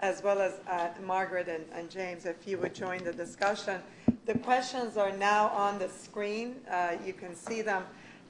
as well as Margaret and James, if you would join the discussion. The questions are now on the screen. You can see them.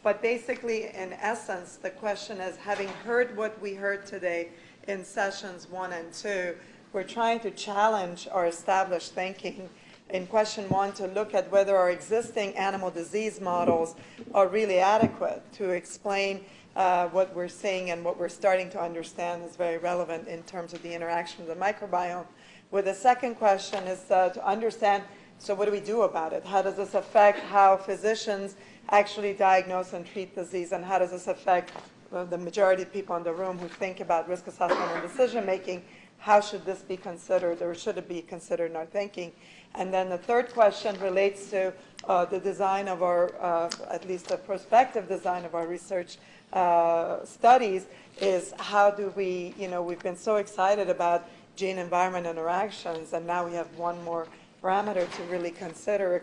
But basically, in essence, the question is, having heard what we heard today in sessions 1 and 2, we're trying to challenge our established thinking in question 1 to look at whether our existing animal disease models are really adequate to explain what we're seeing, and what we're starting to understand is very relevant in terms of the interaction of the microbiome. With the second question is to understand, so what do we do about it? How does this affect how physicians actually diagnose and treat disease, and how does this affect the majority of people in the room who think about risk assessment and decision making? How should this be considered, or should it be considered in our thinking? And then the third question relates to the design of our, at least the prospective design of our research studies, is how do we, we've been so excited about gene-environment interactions, and now we have one more parameter to really consider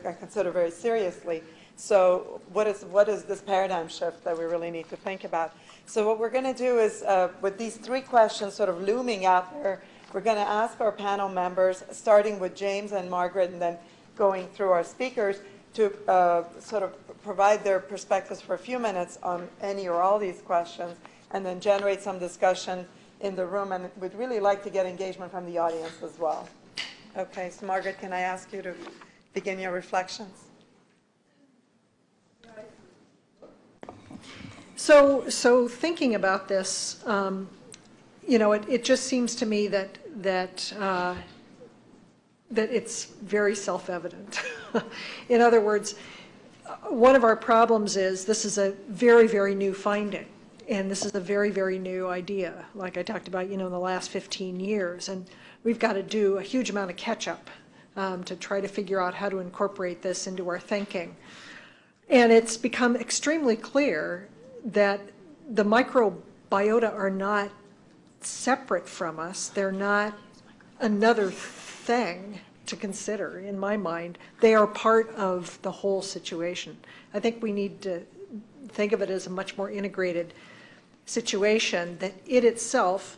very seriously. So what is this paradigm shift that we really need to think about? So what we're going to do is, with these 3 questions sort of looming out there, we're going to ask our panel members, starting with James and Margaret, and then going through our speakers, to sort of provide their perspectives for a few minutes on any or all these questions, and then generate some discussion in the room. And we'd really like to get engagement from the audience as well. Okay, so Margaret, can I ask you to begin your reflections? So thinking about this, it just seems to me that it's very self-evident. In other words, one of our problems is this is a very, very new finding, and this is a very, very new idea, like I talked about, in the last 15 years, and we've got to do a huge amount of catch-up to try to figure out how to incorporate this into our thinking. And it's become extremely clear that the microbiota are not separate from us. They're not another thing to consider, in my mind. They are part of the whole situation. I think we need to think of it as a much more integrated situation, that it itself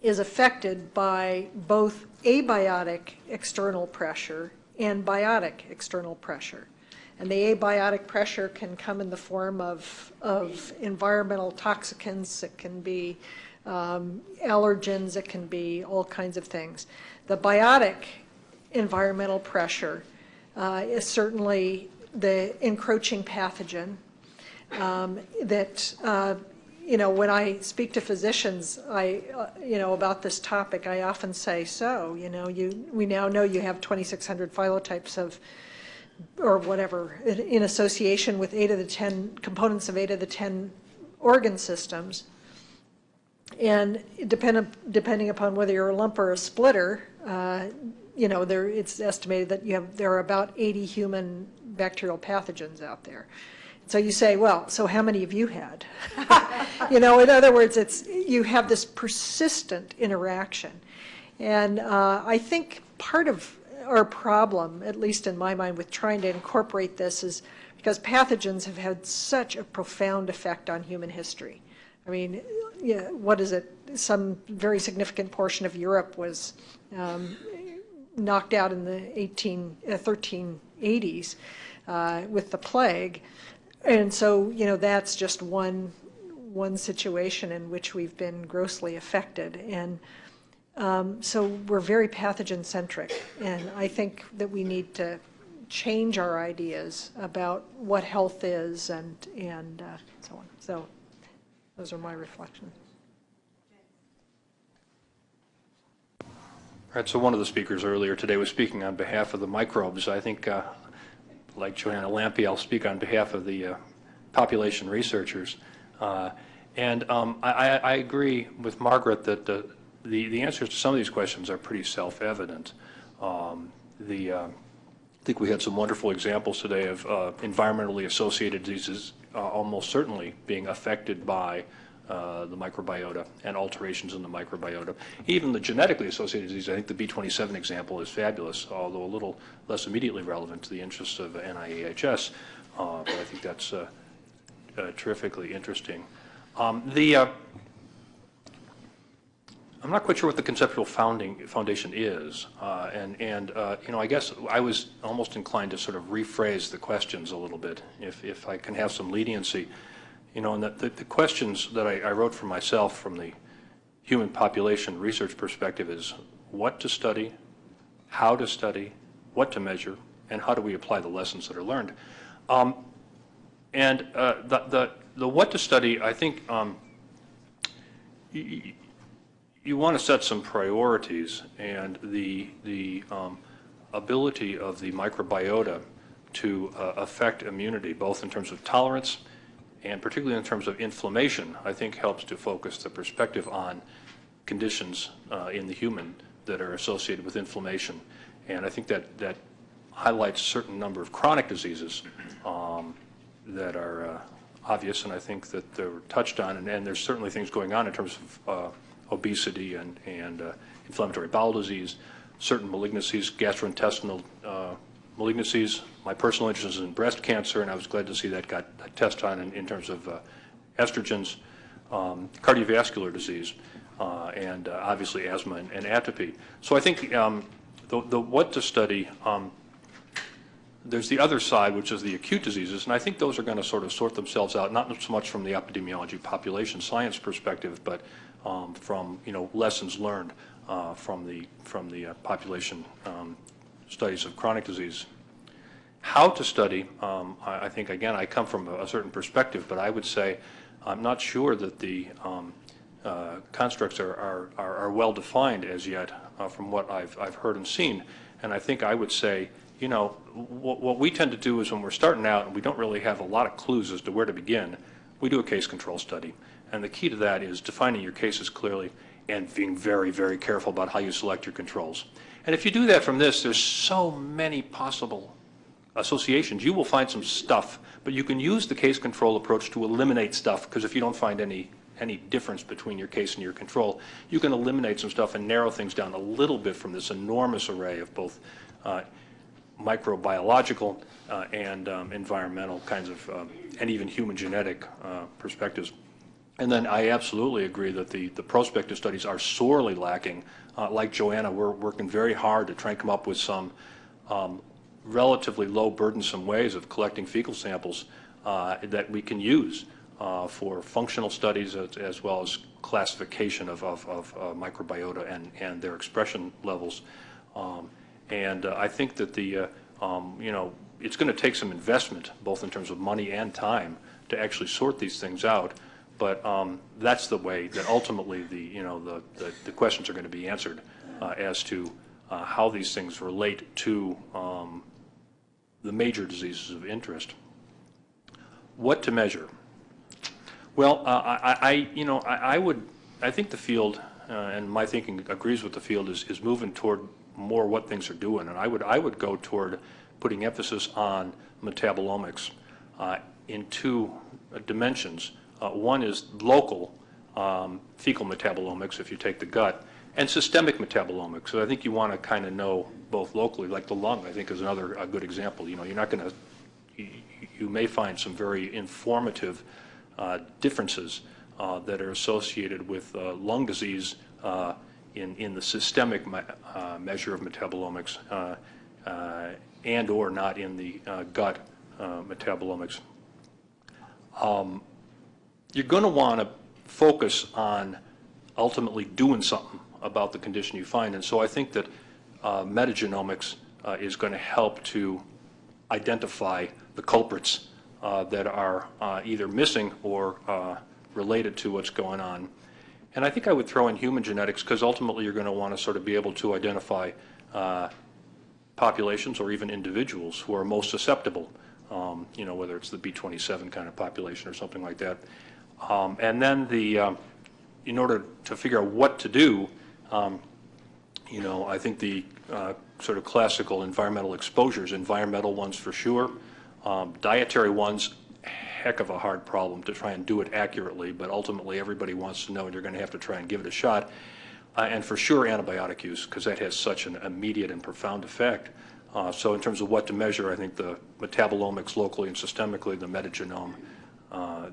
is affected by both abiotic external pressure and biotic external pressure. And the abiotic pressure can come in the form of environmental toxicants. It can be allergens. It can be all kinds of things. The biotic environmental pressure is certainly the encroaching pathogen that, when I speak to physicians, about this topic, I often say, we now know you have 2,600 phylotypes of, or whatever, in association with 8 of the 10 components of 8 of the 10 organ systems. And depending upon whether you're a lump or a splitter, it's estimated that there are about 80 human bacterial pathogens out there. So you say, well, so how many have you had? In other words, you have this persistent interaction. And I think part of our problem, at least in my mind, with trying to incorporate this is because pathogens have had such a profound effect on human history. I mean, what is it? Some very significant portion of Europe was knocked out in the 1380s with the plague. And so, that's just one situation in which we've been grossly affected. And so we're very pathogen-centric, and I think that we need to change our ideas about what health is and so on. So those are my reflections. Right, so one of the speakers earlier today was speaking on behalf of the microbes. I think, like Joanna Lampe, I'll speak on behalf of the population researchers. I agree with Margaret that the answers to some of these questions are pretty self-evident. I think we had some wonderful examples today of environmentally associated diseases almost certainly being affected by the microbiota and alterations in the microbiota. Even the genetically associated disease, I think the B27 example is fabulous, although a little less immediately relevant to the interests of NIEHS, but I think that's terrifically interesting. I'm not quite sure what the conceptual foundation is, you know, I guess I was almost inclined to sort of rephrase the questions a little bit, if I can have some leniency. You know, and the questions that I wrote for myself from the human population research perspective is what to study, how to study, what to measure, and how do we apply the lessons that are learned. The what to study, I think you want to set some priorities, and the ability of the microbiota to affect immunity, both in terms of tolerance and particularly in terms of inflammation, I think helps to focus the perspective on conditions in the human that are associated with inflammation. And I think that highlights a certain number of chronic diseases that are obvious, and I think that they're touched on, and there's certainly things going on in terms of obesity and inflammatory bowel disease, certain malignancies, gastrointestinal malignancies. My personal interest is in breast cancer, and I was glad to see that got a test on in terms of estrogens, cardiovascular disease, and obviously asthma and atopy. So I think the what to study, there's the other side, which is the acute diseases, and I think those are going to sort of sort themselves out, not so much from the epidemiology population science perspective, but from, you know, lessons learned from the population studies of chronic disease. How to study, I think, again, I come from a certain perspective, but I would say I'm not sure that the constructs are well defined as yet from what I've heard and seen. And I think I would say, you know, what we tend to do is when we're starting out and we don't really have a lot of clues as to where to begin, we do a case control study. And the key to that is defining your cases clearly and being very, very careful about how you select your controls. And if you do that from this, there's so many possible associations. You will find some stuff, but you can use the case control approach to eliminate stuff, because if you don't find any difference between your case and your control, you can eliminate some stuff and narrow things down a little bit from this enormous array of both microbiological and environmental kinds of, and even human genetic perspectives. And then I absolutely agree that the prospective studies are sorely lacking. Like Joanna, we're working very hard to try and come up with some relatively low burdensome ways of collecting fecal samples that we can use for functional studies as well as classification of microbiota and their expression levels. I think that you know, it's going to take some investment, both in terms of money and time, to actually sort these things out. But that's the way that ultimately the questions are going to be answered as to how these things relate to the major diseases of interest. What to measure? Well, I think the field, and my thinking agrees with the field, is moving toward more what things are doing, and I would go toward putting emphasis on metabolomics in two dimensions. One is local fecal metabolomics, if you take the gut, and systemic metabolomics. So I think you want to kind of know both locally, like the lung, I think is a good example. You know, you're not going to, you may find some very informative differences that are associated with lung disease in the systemic measure of metabolomics and or not in the gut metabolomics. You're going to want to focus on ultimately doing something about the condition you find. And so I think that metagenomics is going to help to identify the culprits that are either missing or related to what's going on. And I think I would throw in human genetics, because ultimately you're going to want to sort of be able to identify populations or even individuals who are most susceptible, you know, whether it's the B27 kind of population or something like that. And then in order to figure out what to do, you know, I think the sort of classical environmental exposures, environmental ones for sure, dietary ones, heck of a hard problem to try and do it accurately, but ultimately everybody wants to know, and you're going to have to try and give it a shot. And for sure antibiotic use, because that has such an immediate and profound effect. So in terms of what to measure, I think the metabolomics locally and systemically, the metagenome,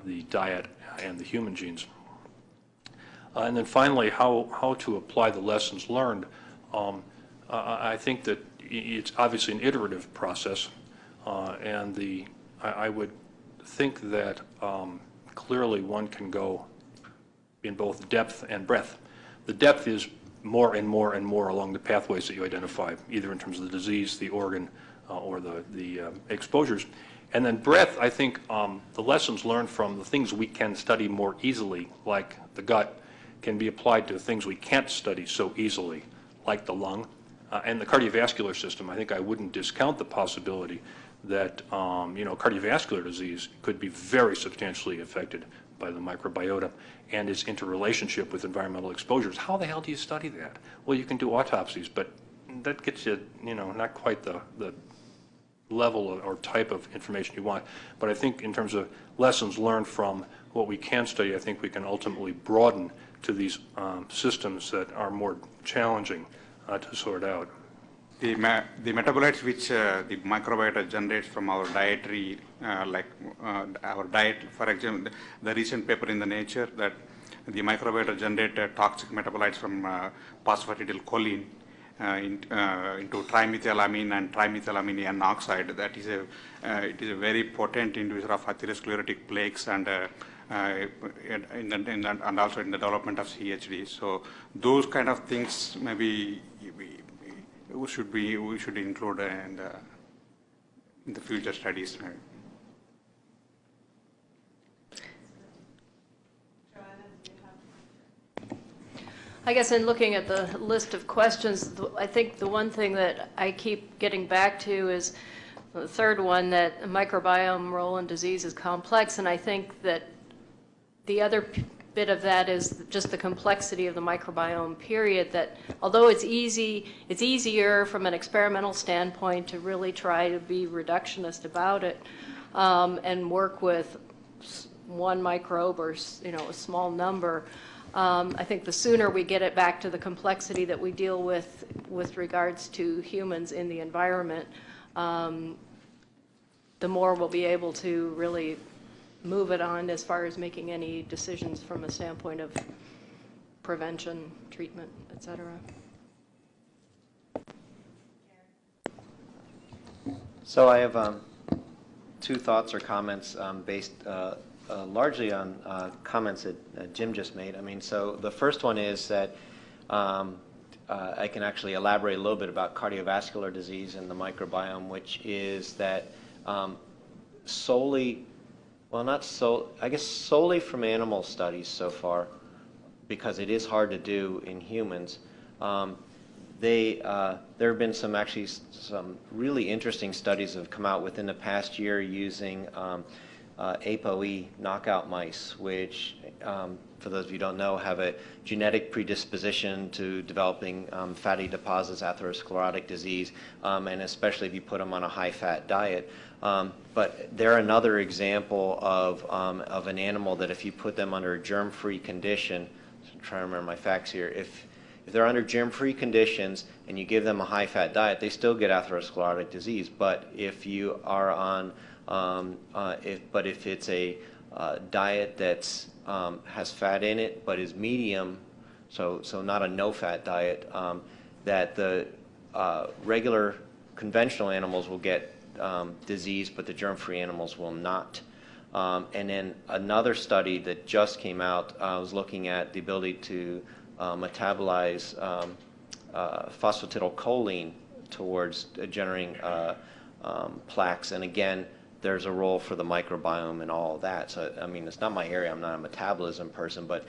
the diet, and the human genes. And then finally, how to apply the lessons learned. I think that it's obviously an iterative process, and I would think that clearly one can go in both depth and breadth. The depth is more and more and more along the pathways that you identify, either in terms of the disease, the organ, or the exposures. And then breadth, I think the lessons learned from the things we can study more easily, like the gut, can be applied to things we can't study so easily, like the lung and the cardiovascular system. I think I wouldn't discount the possibility that cardiovascular disease could be very substantially affected by the microbiota and its interrelationship with environmental exposures. How the hell do you study that? Well, you can do autopsies, but that gets you, not quite the level or type of information you want. But I think in terms of lessons learned from what we can study, I think we can ultimately broaden to these systems that are more challenging to sort out. The metabolites which the microbiota generates from our dietary, our diet, for example, the recent paper in the Nature that the microbiota generated toxic metabolites from phosphatidylcholine into trimethylamine and trimethylamine N oxide. That is it is a very potent inducer of atherosclerotic plaques and and also in the development of CHD. So those kind of things maybe we should include in the future studies. I guess in looking at the list of questions, I think the one thing that I keep getting back to is the third one, that microbiome role in disease is complex, and I think that the other bit of that is just the complexity of the microbiome period, that although it's easier from an experimental standpoint to really try to be reductionist about it and work with one microbe or a small number. I think the sooner we get it back to the complexity that we deal with regards to humans in the environment, the more we'll be able to really move it on as far as making any decisions from a standpoint of prevention, treatment, et cetera. So I have two thoughts or comments based largely on comments that Jim just made. I mean, so the first one is that I can actually elaborate a little bit about cardiovascular disease and the microbiome, which is that solely from animal studies so far, because it is hard to do in humans, there have been some really interesting studies that have come out within the past year using ApoE knockout mice, which, for those of you who don't know, have a genetic predisposition to developing fatty deposits, atherosclerotic disease, and especially if you put them on a high-fat diet. But they're another example of an animal that if you put them under a germ-free condition, so I'm trying to remember my facts here, if they're under germ-free conditions and you give them a high-fat diet, they still get atherosclerotic disease. But if you are on if it's a diet that's has fat in it but is medium, so not a no-fat diet, that the regular conventional animals will get disease, but the germ-free animals will not. And then another study that just came out was looking at the ability to metabolize phosphatidylcholine towards generating plaques. And again, there's a role for the microbiome and all of that. So, I mean, it's not my area. I'm not a metabolism person. But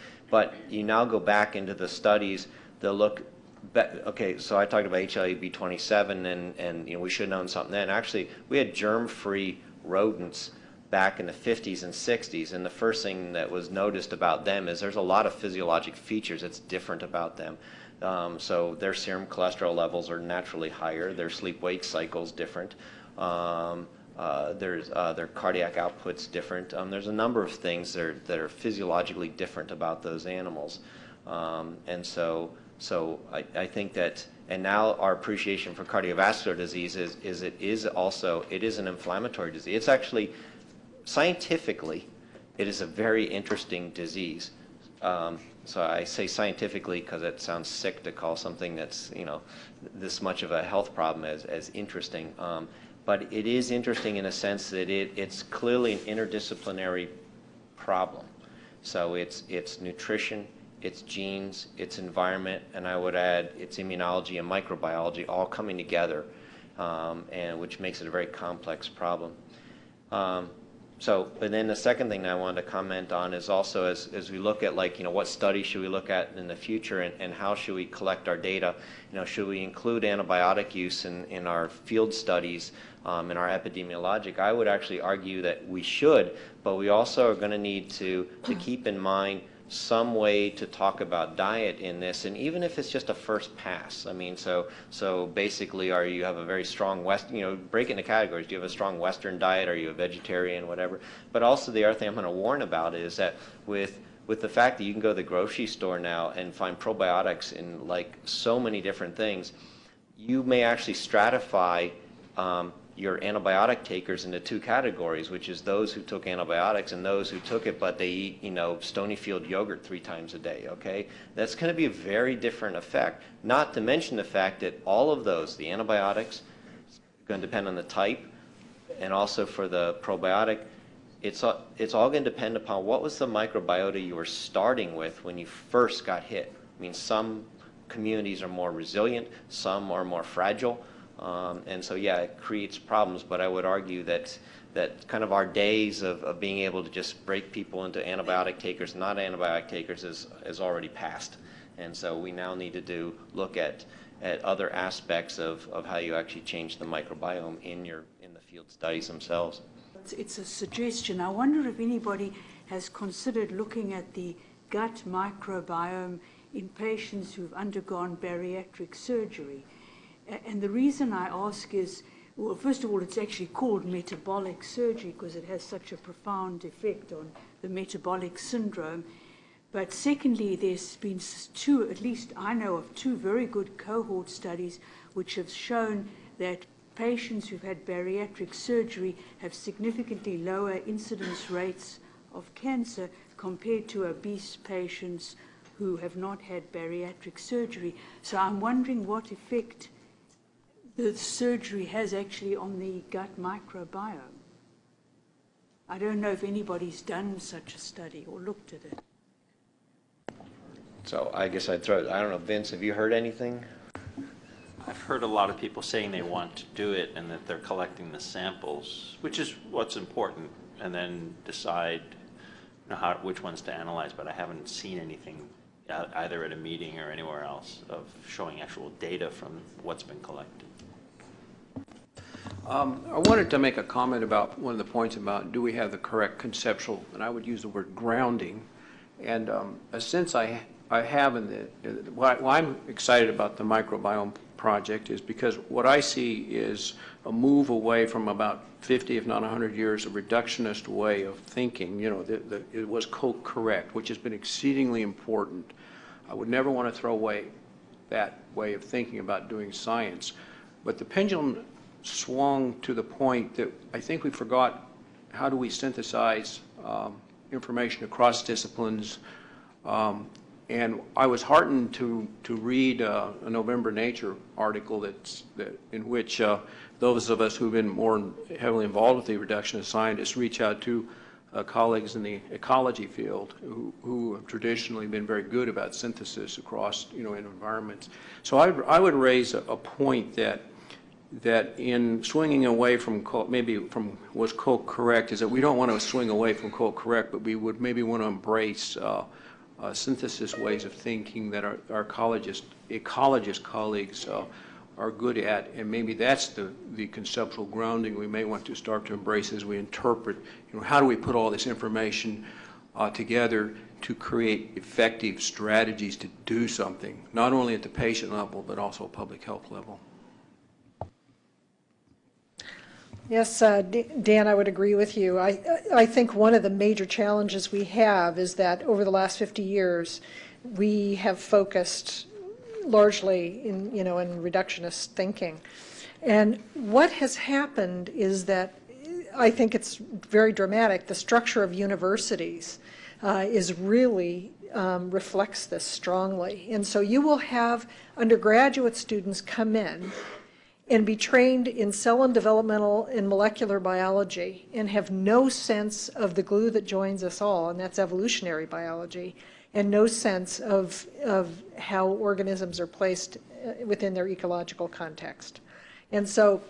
you now go back into the studies, they'll look. Okay, so I talked about HLA-B27, and we should have known something then. Actually, we had germ-free rodents back in the 50s and 60s, and the first thing that was noticed about them is there's a lot of physiologic features that's different about them. So their serum cholesterol levels are naturally higher, their sleep-wake cycle's different, their cardiac output's different. There's a number of things that are physiologically different about those animals. And so I think that, and now our appreciation for cardiovascular disease is it is an inflammatory disease. It's actually, scientifically, it is a very interesting disease. So I say scientifically because it sounds sick to call something that's, this much of a health problem as interesting. But it is interesting in a sense that it's clearly an interdisciplinary problem. So it's nutrition, it's genes, it's environment, and I would add it's immunology and microbiology all coming together, and which makes it a very complex problem. But then the second thing that I wanted to comment on is also as we look at what studies should we look at in the future and how should we collect our data, should we include antibiotic use in our field studies, in our epidemiologic? I would actually argue that we should, but we also are going to need to keep in mind some way to talk about diet in this, and even if it's just a first pass. I mean, so basically, you have a very strong break into categories. Do you have a strong Western diet? Are you a vegetarian? Whatever. But also the other thing I'm going to warn about is that with the fact that you can go to the grocery store now and find probiotics in so many different things, you may actually stratify your antibiotic takers into two categories, which is those who took antibiotics and those who took it, but they eat, Stonyfield yogurt 3 times a day, okay? That's going to be a very different effect, not to mention the fact that all of those, the antibiotics, going to depend on the type, and also for the probiotic, it's all going to depend upon what was the microbiota you were starting with when you first got hit. I mean, some communities are more resilient, some are more fragile. And so, yeah, it creates problems, but I would argue that kind of our days of being able to just break people into antibiotic takers, not antibiotic takers, is already past. And so we now need to look at other aspects of how you actually change the microbiome in the field studies themselves. It's a suggestion. I wonder if anybody has considered looking at the gut microbiome in patients who've undergone bariatric surgery. And the reason I ask is, well, first of all, it's actually called metabolic surgery because it has such a profound effect on the metabolic syndrome. But secondly, there's been at least I know of 2 very good cohort studies which have shown that patients who've had bariatric surgery have significantly lower incidence rates of cancer compared to obese patients who have not had bariatric surgery. So I'm wondering what effect the surgery has actually on the gut microbiome. I don't know if anybody's done such a study or looked at it. So I guess I'd throw it. I don't know, Vince, have you heard anything? I've heard a lot of people saying they want to do it and that they're collecting the samples, which is what's important, and then decide which ones to analyze, but I haven't seen anything either at a meeting or anywhere else of showing actual data from what's been collected. I wanted to make a comment about one of the points about do we have the correct conceptual, and I would use the word grounding. And since I have why I'm excited about the microbiome project is because what I see is a move away from about 50, if not 100 years of reductionist way of thinking. It was correct, which has been exceedingly important. I would never want to throw away that way of thinking about doing science. But the pendulum swung to the point that I think we forgot how do we synthesize information across disciplines. And I was heartened to read a November Nature article in which those of us who've been more heavily involved with the reductionist scientists reach out to colleagues in the ecology field who have traditionally been very good about synthesis across in environments. So I would raise a point that in swinging away from what's correct is that we don't want to swing away from correct, but we would maybe want to embrace synthesis ways of thinking that our ecologist colleagues are good at, and maybe that's the conceptual grounding we may want to start to embrace as we interpret, how do we put all this information together to create effective strategies to do something, not only at the patient level, but also public health level. Yes, Dan, I would agree with you. I think one of the major challenges we have is that over the last 50 years, we have focused largely in reductionist thinking. And what has happened is that I think it's very dramatic. The structure of universities is really reflects this strongly. And so you will have undergraduate students come in and be trained in cell and developmental and molecular biology and have no sense of the glue that joins us all, and that's evolutionary biology, and no sense of how organisms are placed within their ecological context. And so,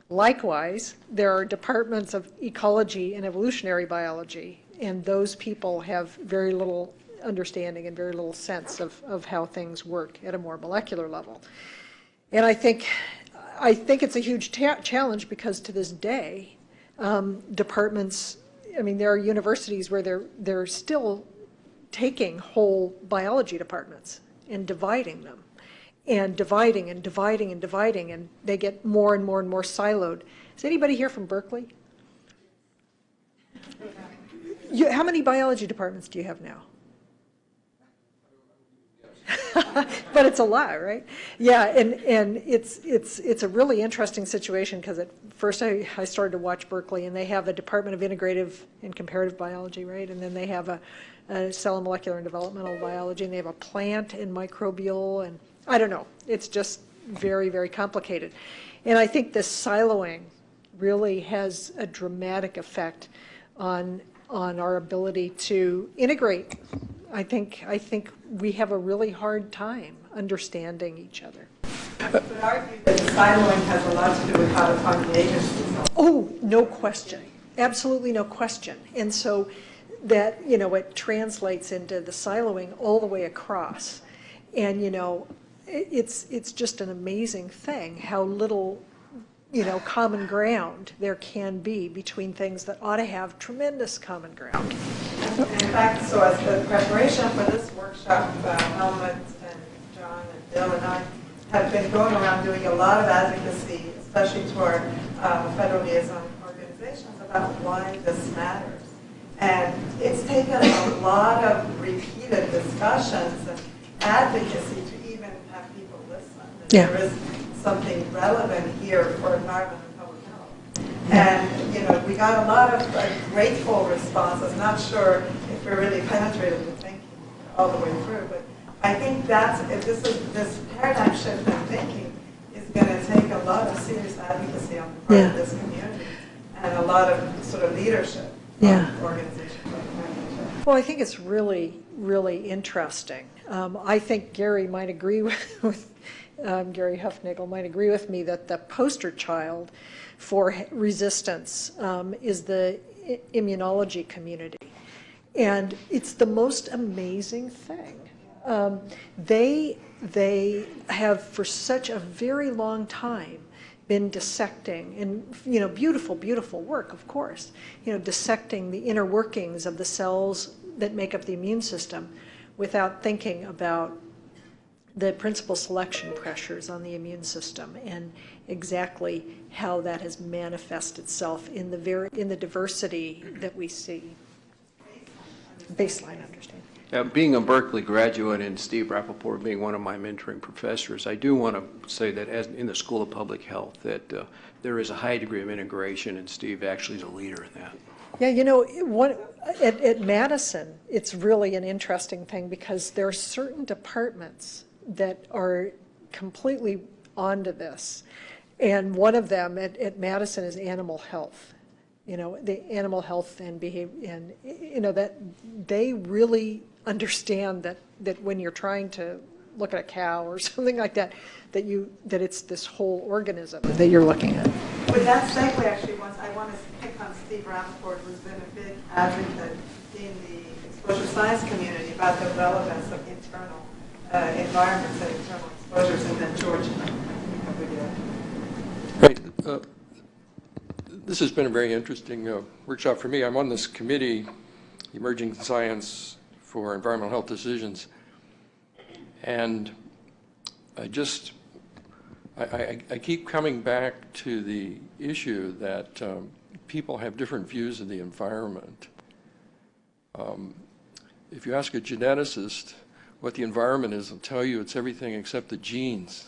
likewise, there are departments of ecology and evolutionary biology, and those people have very little understanding and very little sense of how things work at a more molecular level. And I think it's a huge challenge because to this day, departments, I mean, there are universities where they're still taking whole biology departments and dividing them, and dividing and dividing and dividing, and they get more and more and more siloed. Is anybody here from Berkeley? How many biology departments do you have now? But it's a lot, right? Yeah, and it's a really interesting situation because at first I started to watch Berkeley, and they have a Department of Integrative and Comparative Biology, right? And then they have a cell and molecular and developmental biology, and they have a plant and microbial, and I don't know. It's just very, very complicated. And I think this siloing really has a dramatic effect on our ability to integrate. I think we have a really hard time understanding each other. I would argue that siloing has a lot to do with how to fund the agencies. Oh, no question. Absolutely no question. And so that, it translates into the siloing all the way across. And, it's just an amazing thing how little, common ground there can be between things that ought to have tremendous common ground. In fact, so as the preparation for this workshop, Helmut and John and Bill and I have been going around doing a lot of advocacy, especially to our federal liaison organizations, about why this matters. And it's taken a lot of repeated discussions and advocacy to even have people listen. That there is something relevant here for environment and public health. And, we got a lot of grateful responses. Not sure if we really penetrated the thinking all the way through, but I think this paradigm shift in thinking is going to take a lot of serious advocacy on the part of this community and a lot of sort of leadership of organizations like that. Well, I think it's really, really interesting. I think Gary might agree with Gary Huffnagel might agree with me that the poster child for resistance is the immunology community. And it's the most amazing thing. They have for such a very long time been dissecting, and beautiful, beautiful work, of course, dissecting the inner workings of the cells that make up the immune system without thinking about the principal selection pressures on the immune system and exactly how that has manifested itself in the diversity that we see. Baseline understanding. Being a Berkeley graduate and Steve Rappaport being one of my mentoring professors, I do want to say that as in the School of Public Health that there is a high degree of integration, and Steve actually is a leader in that. Yeah, at Madison, it's really an interesting thing because there are certain departments that are completely onto this. And one of them at Madison is animal health. The animal health and behavior, and that they really understand that when you're trying to look at a cow or something like that, that it's this whole organism that you're looking at. With that segue, actually, I want to pick on Steve Rappaport, who's been a big advocate in the exposure science community about the relevance of internal environments and internal exposures, and then George. Right. This has been a very interesting workshop for me. I'm on this committee, Emerging Science for Environmental Health Decisions, and I keep coming back to the issue that people have different views of the environment. If you ask a geneticist what the environment is, they'll tell you it's everything except the genes.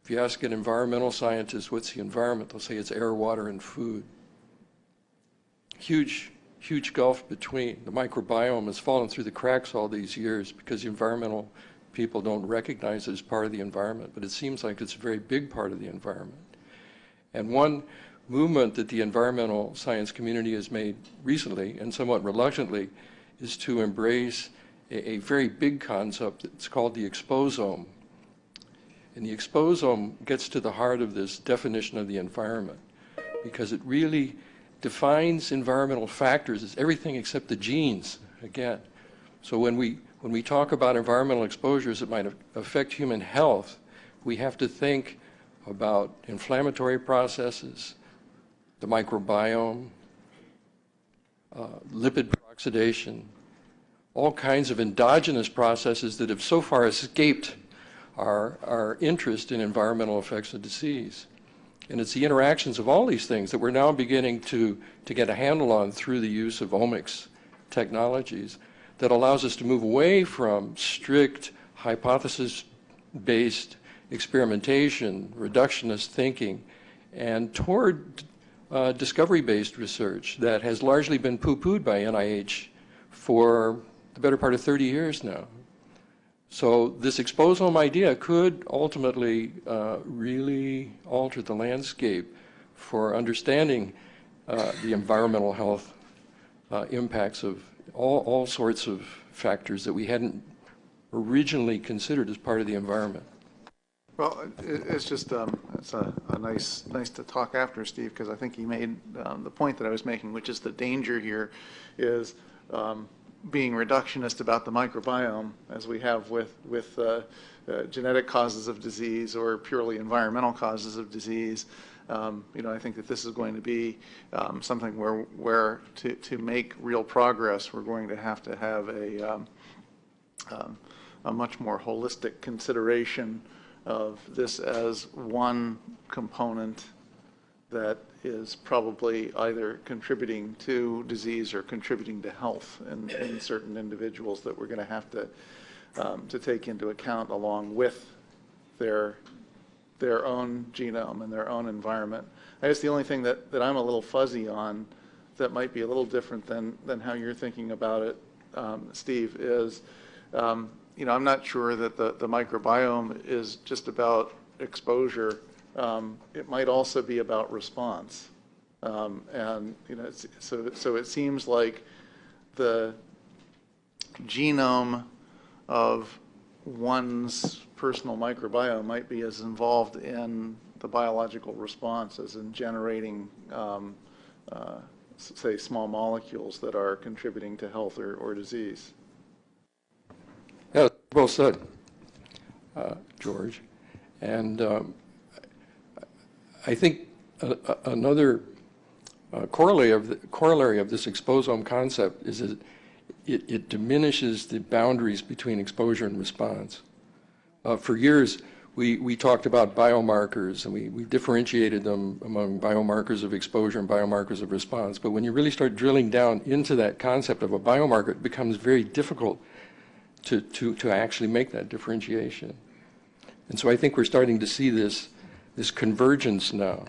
If you ask an environmental scientist what's the environment, they'll say it's air, water, and food. Huge huge gulf between. The microbiome has fallen through the cracks all these years because the environmental people don't recognize it as part of the environment, but it seems like it's a very big part of the environment. And one movement that the environmental science community has made recently, and somewhat reluctantly, is to embrace a very big concept that's called the exposome. And the exposome gets to the heart of this definition of the environment, because it really defines environmental factors as everything except the genes, again. So when we talk about environmental exposures that might affect human health, we have to think about inflammatory processes, the microbiome, lipid peroxidation, all kinds of endogenous processes that have so far escaped our interest in environmental effects of disease. And it's the interactions of all these things that we're now beginning to get a handle on through the use of omics technologies that allows us to move away from strict hypothesis-based experimentation, reductionist thinking, and toward discovery-based research that has largely been poo-pooed by NIH for the better part of 30 years now. So this exposome idea could ultimately really alter the landscape for understanding the environmental health impacts of all sorts of factors that we hadn't originally considered as part of the environment. Well, it's just it's a nice to talk after Steve, because I think he made the point that I was making, which is the danger here is being reductionist about the microbiome, as we have with genetic causes of disease or purely environmental causes of disease. I think that this is going to be something where to make real progress, we're going to have a much more holistic consideration of this as one component that is probably either contributing to disease or contributing to health in certain individuals that we're going to have to take into account along with their own genome and their own environment. I guess the only thing that I'm a little fuzzy on that might be a little different than how you're thinking about it, Steve, is I'm not sure that the microbiome is just about exposure. It might also be about response. So it seems like the genome of one's personal microbiome might be as involved in the biological response as in generating, say, small molecules that are contributing to health or disease. Yeah, well said, George. And I think another corollary of this exposome concept is that it diminishes the boundaries between exposure and response. For years, we talked about biomarkers, and we differentiated them among biomarkers of exposure and biomarkers of response. But when you really start drilling down into that concept of a biomarker, it becomes very difficult to actually make that differentiation. And so I think we're starting to see this convergence now.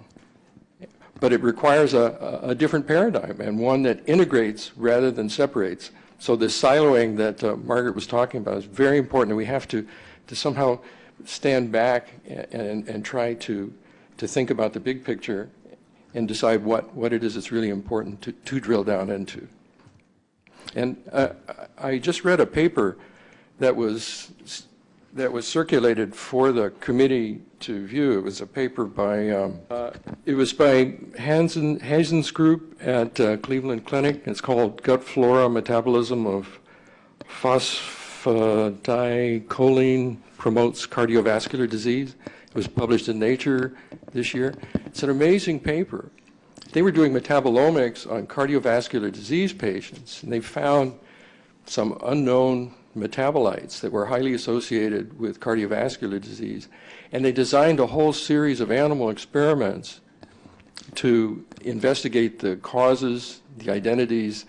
But it requires a different paradigm, and one that integrates rather than separates. So this siloing that Margaret was talking about is very important, and we have to somehow stand back and try to think about the big picture and decide what it is that's really important to drill down into. And I just read a paper that was circulated for the committee to view. It was a paper by Hazen's group at Cleveland Clinic. It's called Gut Flora Metabolism of Phosphatidylcholine Promotes Cardiovascular Disease. It was published in Nature this year. It's an amazing paper. They were doing metabolomics on cardiovascular disease patients, and they found some unknown metabolites that were highly associated with cardiovascular disease. And they designed a whole series of animal experiments to investigate the causes, the identities,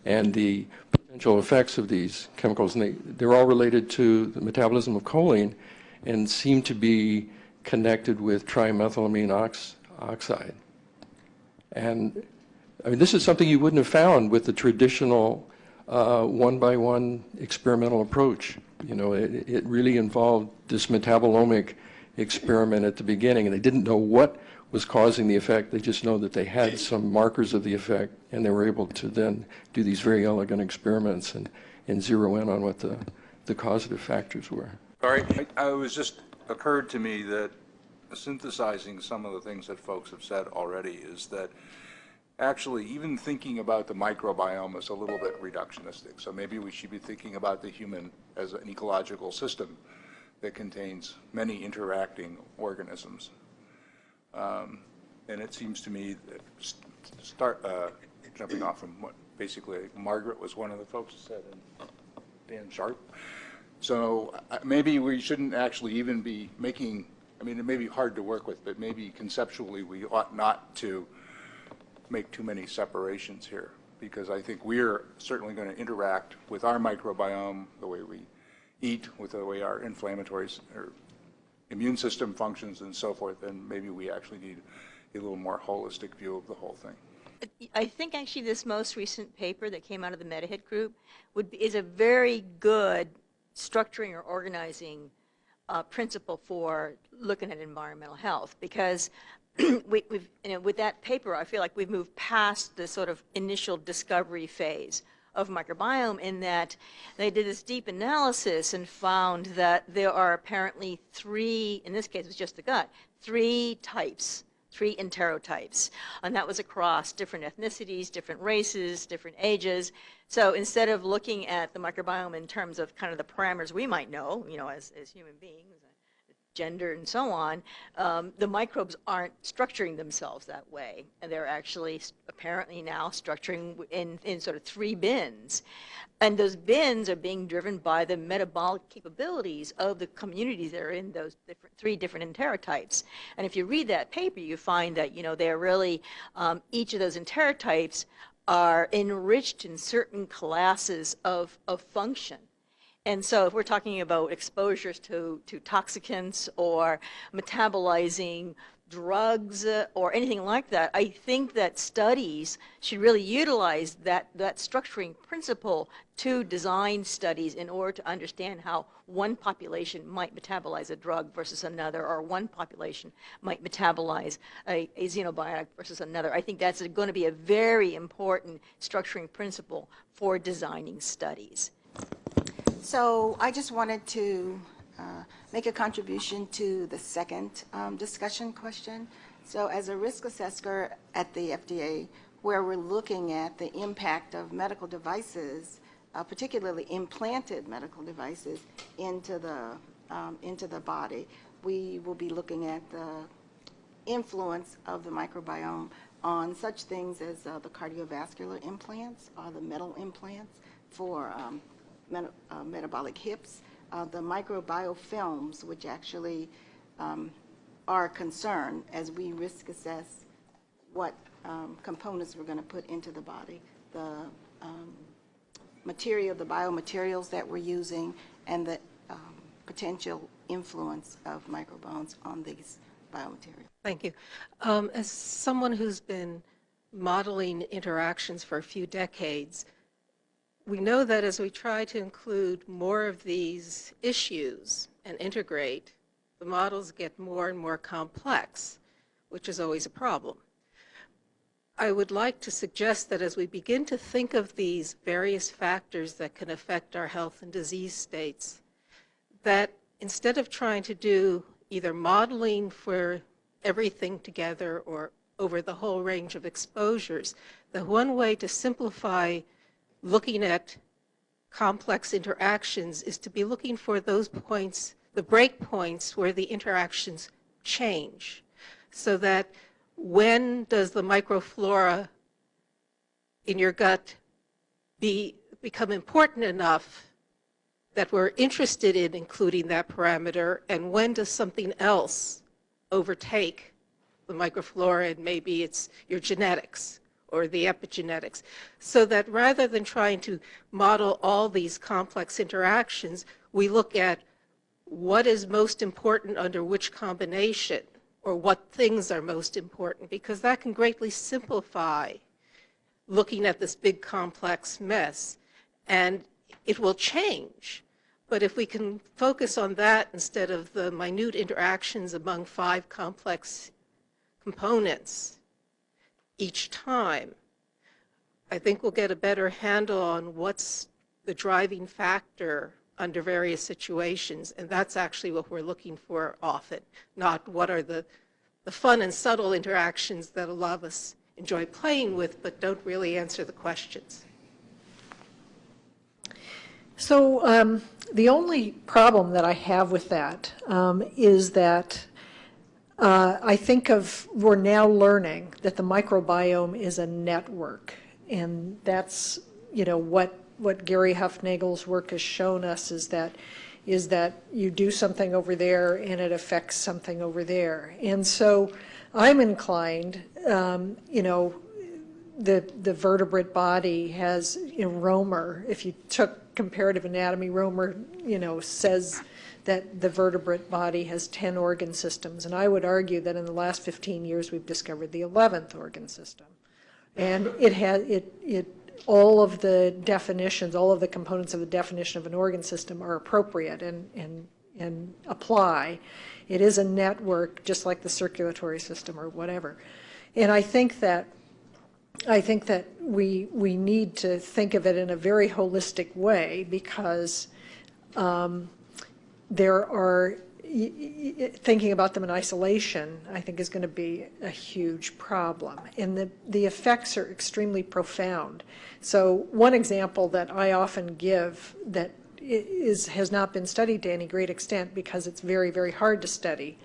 and the potential effects of these chemicals. And they're all related to the metabolism of choline and seem to be connected with trimethylamine oxide. And I mean, this is something you wouldn't have found with the traditional one-by-one experimental approach. You know, it really involved this metabolomic experiment at the beginning, and they didn't know what was causing the effect. They just know that they had some markers of the effect, and they were able to then do these very elegant experiments and zero in on what the causative factors were. All right, it was just occurred to me that synthesizing some of the things that folks have said already is that actually even thinking about the microbiome is a little bit reductionistic. So maybe we should be thinking about the human as an ecological system that contains many interacting organisms. And it seems to me that jumping off from what basically Margaret was one of the folks that said, and Dan Sharp. So maybe we shouldn't actually even be making, I mean, it may be hard to work with, but maybe conceptually we ought not to make too many separations here, because I think we're certainly going to interact with our microbiome, the way we eat, with the way our inflammatory or immune system functions and so forth, and maybe we actually need a little more holistic view of the whole thing. I think actually this most recent paper that came out of the MetaHit group is a very good structuring or organizing principle for looking at environmental health, because with that paper, I feel like we've moved past the sort of initial discovery phase of microbiome, in that they did this deep analysis and found that there are apparently three, in this case it was just the gut, three enterotypes, and that was across different ethnicities, different races, different ages. So instead of looking at the microbiome in terms of kind of the parameters we might know, as human beings, gender and so on, the microbes aren't structuring themselves that way, and they're actually apparently now structuring in sort of three bins. And those bins are being driven by the metabolic capabilities of the communities that are in those three different enterotypes. And if you read that paper, you find that, they're really, each of those enterotypes are enriched in certain classes of function. And so if we're talking about exposures to toxicants or metabolizing drugs or anything like that, I think that studies should really utilize that structuring principle to design studies in order to understand how one population might metabolize a drug versus another, or one population might metabolize a xenobiotic versus another. I think that's going to be a very important structuring principle for designing studies. So I just wanted to make a contribution to the second discussion question. So as a risk assessor at the FDA, where we're looking at the impact of medical devices, particularly implanted medical devices, into the body, we will be looking at the influence of the microbiome on such things as the cardiovascular implants, or the metal implants for metabolic hips, the microbiofilms, which actually are a concern as we risk assess what components we're going to put into the body, the material, the biomaterials that we're using, and the potential influence of microbiomes on these biomaterials. Thank you. As someone who's been modeling interactions for a few decades, we know that as we try to include more of these issues and integrate, the models get more and more complex, which is always a problem. I would like to suggest that as we begin to think of these various factors that can affect our health and disease states, that instead of trying to do either modeling for everything together or over the whole range of exposures, the one way to simplify looking at complex interactions is to be looking for those points, the break points where the interactions change, so that when does the microflora in your gut become important enough that we're interested in including that parameter, and when does something else overtake the microflora, and maybe it's your genetics or the epigenetics, so that rather than trying to model all these complex interactions, we look at what is most important under which combination, or what things are most important, because that can greatly simplify looking at this big complex mess, and it will change. But if we can focus on that instead of the minute interactions among 5 complex components each time, I think we'll get a better handle on what's the driving factor under various situations, and that's actually what we're looking for often, not what are the fun and subtle interactions that a lot of us enjoy playing with but don't really answer the questions. So the only problem that I have with that is that I think we're now learning that the microbiome is a network, and that's, what Gary Huffnagel's work has shown us is that you do something over there and it affects something over there. And so I'm inclined, the vertebrate body has, Romer, if you took comparative anatomy, Romer, says that the vertebrate body has 10 organ systems. And I would argue that in the last 15 years, we've discovered the 11th organ system. And all of the definitions, all of the components of the definition of an organ system are appropriate and apply. It is a network, just like the circulatory system or whatever. And I think that we need to think of it in a very holistic way, because thinking about them in isolation, I think, is going to be a huge problem. And the effects are extremely profound. So one example that I often give that has not been studied to any great extent, because it's very, very hard to study,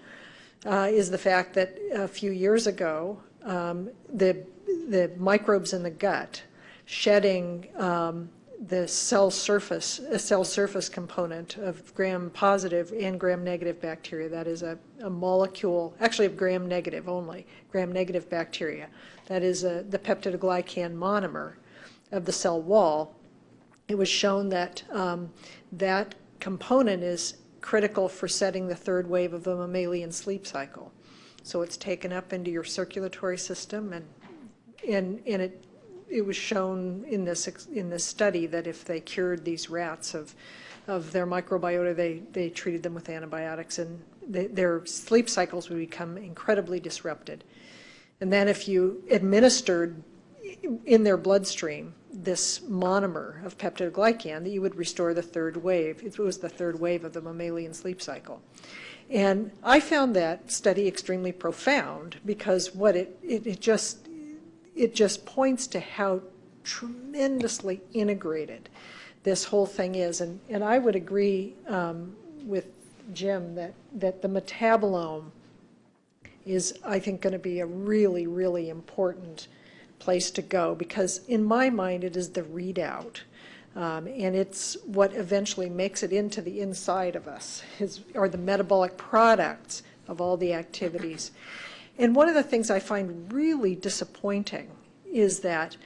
is the fact that a few years ago, the microbes in the gut shedding the cell surface component of gram-positive and gram-negative bacteria. That is a molecule, actually of gram-negative only, gram-negative bacteria. That is the peptidoglycan monomer of the cell wall. It was shown that that component is critical for setting the 3rd wave of the mammalian sleep cycle. So it's taken up into your circulatory system, and it was shown in this study that if they cured these rats of their microbiota, they treated them with antibiotics, and their sleep cycles would become incredibly disrupted. And then if you administered in their bloodstream this monomer of peptidoglycan, that you would restore the 3rd wave. It was the 3rd wave of the mammalian sleep cycle. And I found that study extremely profound, because what it just points to how tremendously integrated this whole thing is. And I would agree with Jim that the metabolome is, I think, going to be a really, really important place to go, because in my mind it is the readout. And it's what eventually makes it into the inside of us, are the metabolic products of all the activities. And one of the things I find really disappointing is that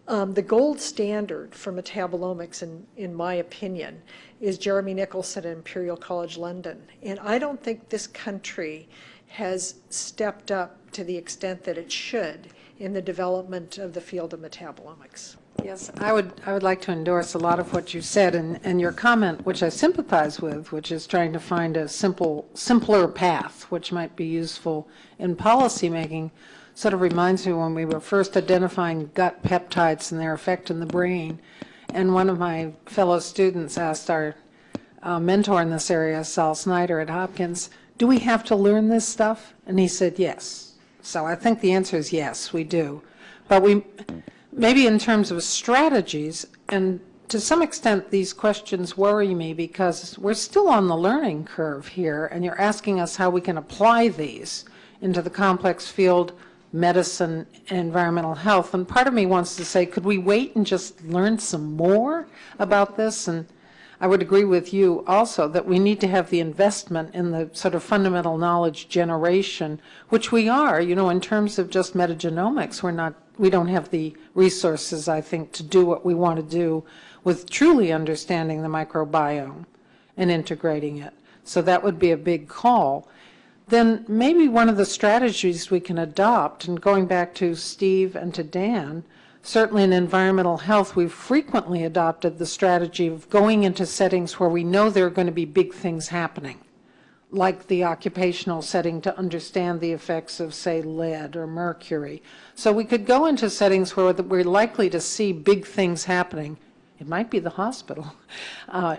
the gold standard for metabolomics, in my opinion, is Jeremy Nicholson at Imperial College London. And I don't think this country has stepped up to the extent that it should in the development of the field of metabolomics. Yes, I would like to endorse a lot of what you said, and your comment, which I sympathize with, which is trying to find a simpler path, which might be useful in policymaking, sort of reminds me when we were first identifying gut peptides and their effect in the brain. And one of my fellow students asked our mentor in this area, Sal Snyder at Hopkins, do we have to learn this stuff? And he said yes. So I think the answer is yes, we do. But maybe in terms of strategies, and to some extent these questions worry me because we're still on the learning curve here, and you're asking us how we can apply these into the complex field, medicine and environmental health. And part of me wants to say, could we wait and just learn some more about this? And I would agree with you also that we need to have the investment in the sort of fundamental knowledge generation, which we are, in terms of just metagenomics. We don't have the resources, I think, to do what we want to do with truly understanding the microbiome and integrating it. So that would be a big call. Then maybe one of the strategies we can adopt, and going back to Steve and to Dan, certainly in environmental health, we've frequently adopted the strategy of going into settings where we know there are going to be big things happening, like the occupational setting to understand the effects of, say, lead or mercury. So we could go into settings where we're likely to see big things happening. It might be the hospital.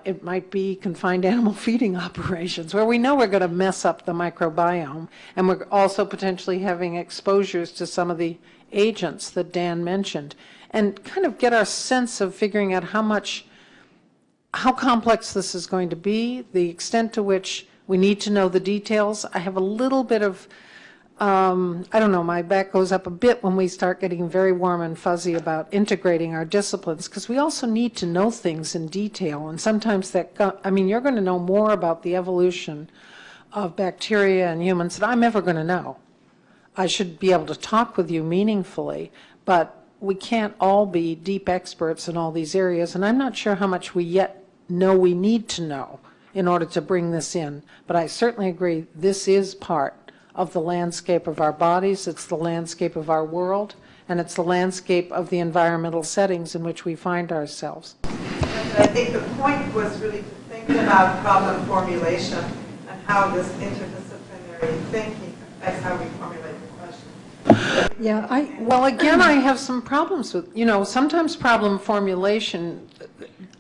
It might be confined animal feeding operations, where we know we're going to mess up the microbiome, and we're also potentially having exposures to some of the agents that Dan mentioned, and kind of get our sense of figuring out how complex this is going to be, the extent to which we need to know the details. I have a little bit of, I don't know, my back goes up a bit when we start getting very warm and fuzzy about integrating our disciplines, because we also need to know things in detail. And sometimes you're going to know more about the evolution of bacteria and humans than I'm ever going to know. I should be able to talk with you meaningfully, but we can't all be deep experts in all these areas. And I'm not sure how much we yet know we need to know in order to bring this in. But I certainly agree this is part of the landscape of our bodies, it's the landscape of our world, and it's the landscape of the environmental settings in which we find ourselves. I think the point was really to think about problem formulation and how this interdisciplinary thinking affects how we formulate the question. Yeah, well, again, I have some problems with, sometimes problem formulation,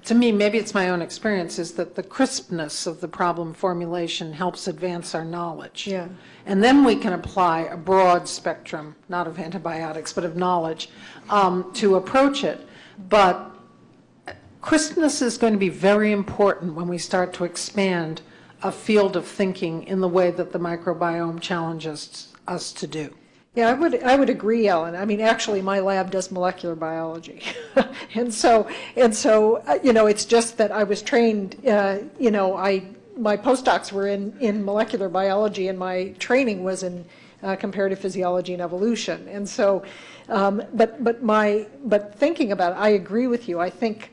to me, maybe it's my own experience, is that the crispness of the problem formulation helps advance our knowledge. Yeah. And then we can apply a broad spectrum, not of antibiotics, but of knowledge, to approach it. But crispness is going to be very important when we start to expand a field of thinking in the way that the microbiome challenges us to do. Yeah, I would agree, Ellen. I mean, actually, my lab does molecular biology, and so it's just that I was trained. My postdocs were in molecular biology, and my training was in comparative physiology and evolution. And so, but thinking about it, I agree with you. I think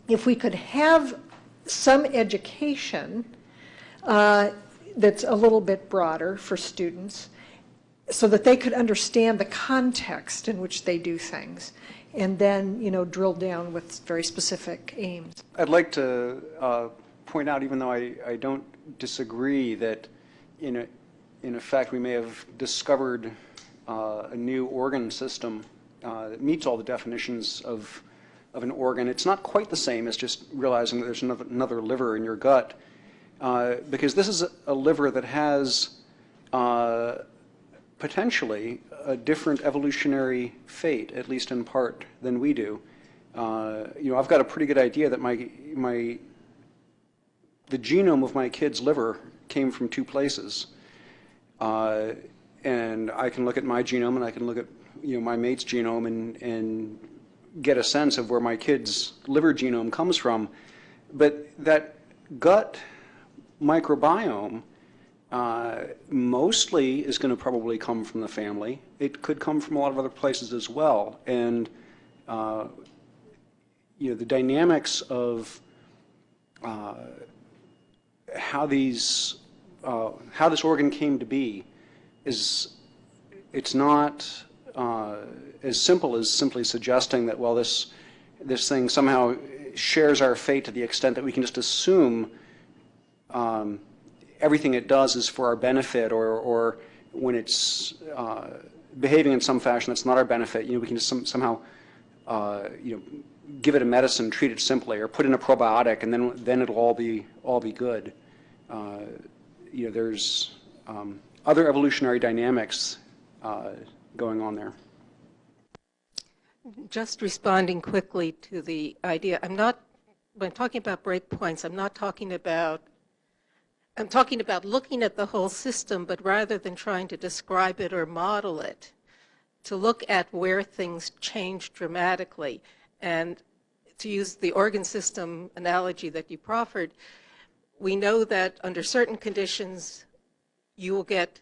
if we could have some education that's a little bit broader for students, so that they could understand the context in which they do things, and then, drill down with very specific aims. I'd like to point out, even though I don't disagree, that in effect we may have discovered a new organ system that meets all the definitions of an organ. It's not quite the same as just realizing that there's another liver in your gut, because this is a liver that has potentially a different evolutionary fate, at least in part, than we do. I've got a pretty good idea that the genome of my kid's liver came from two places, and I can look at my genome and I can look at my mate's genome and get a sense of where my kid's liver genome comes from. But that gut microbiome mostly is going to probably come from the family. It could come from a lot of other places as well. And the dynamics of how this organ came to be it's not as simple as simply suggesting that, well, this thing somehow shares our fate to the extent that we can just assume everything it does is for our benefit, or when it's behaving in some fashion that's not our benefit, we can just somehow give it a medicine, treat it simply, or put in a probiotic, and then it'll all be good. There's other evolutionary dynamics going on there. Just responding quickly to the idea, when I'm talking about breakpoints, I'm talking about looking at the whole system, but rather than trying to describe it or model it, to look at where things change dramatically. And to use the organ system analogy that you proffered, we know that under certain conditions you will get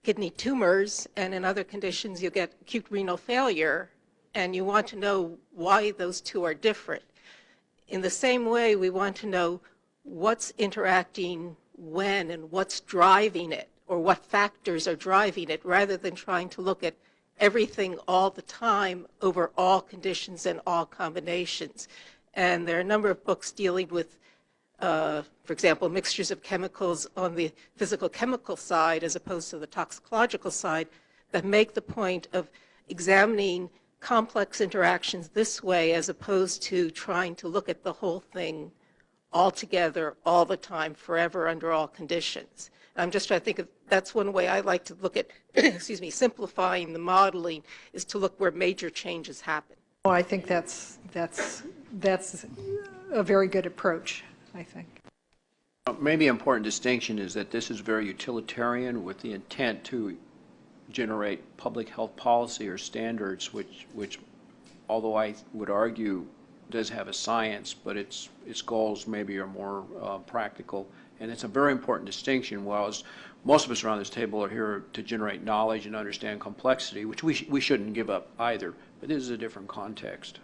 kidney tumors, and in other conditions you'll get acute renal failure, and you want to know why those two are different. In the same way, we want to know what's interacting when and what's driving it, or what factors are driving it, rather than trying to look at everything all the time over all conditions and all combinations. And there are a number of books dealing with, for example, mixtures of chemicals on the physical chemical side as opposed to the toxicological side that make the point of examining complex interactions this way as opposed to trying to look at the whole thing all together, all the time, forever, under all conditions. And I'm just trying to think of, that's one way I like to look at, excuse me, simplifying the modeling, is to look where major changes happen. Well, I think that's a very good approach, I think. Maybe an important distinction is that this is very utilitarian with the intent to generate public health policy or standards, which although I would argue does have a science, but its goals maybe are more practical. And it's a very important distinction. Whereas most of us around this table are here to generate knowledge and understand complexity, which we shouldn't give up either. But this is a different context.